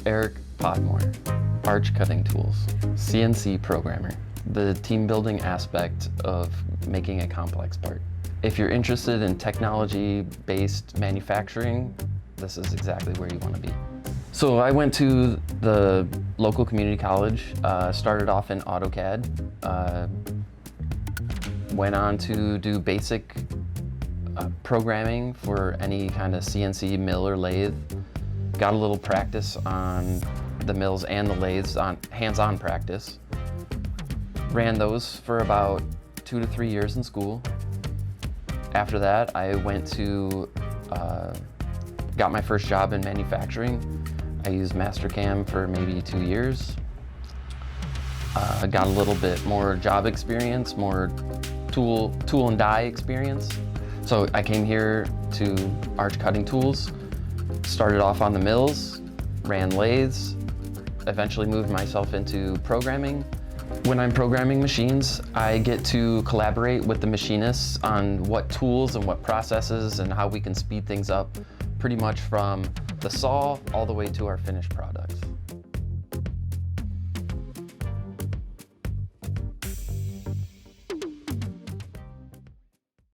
Eric Podmore, Arch Cutting Tools, CNC Programmer, the team building aspect of making a complex part. If you're interested in technology-based manufacturing, this is exactly where you want to be. So I went to the local community college, started off in AutoCAD, went on to do basic programming for any kind of CNC mill or lathe, got a little practice on the mills and the lathes, on hands-on practice. Ran those for about 2 to 3 years in school. After that, I went to, got my first job in manufacturing. I used Mastercam for maybe 2 years. Got a little bit more job experience, more tool and die experience. So I came here to Arch Cutting Tools, started off on the mills, ran lathes, eventually moved myself into programming. When I'm programming machines, I get to collaborate with the machinists on what tools and what processes and how we can speed things up, pretty much from the saw all the way to our finished products.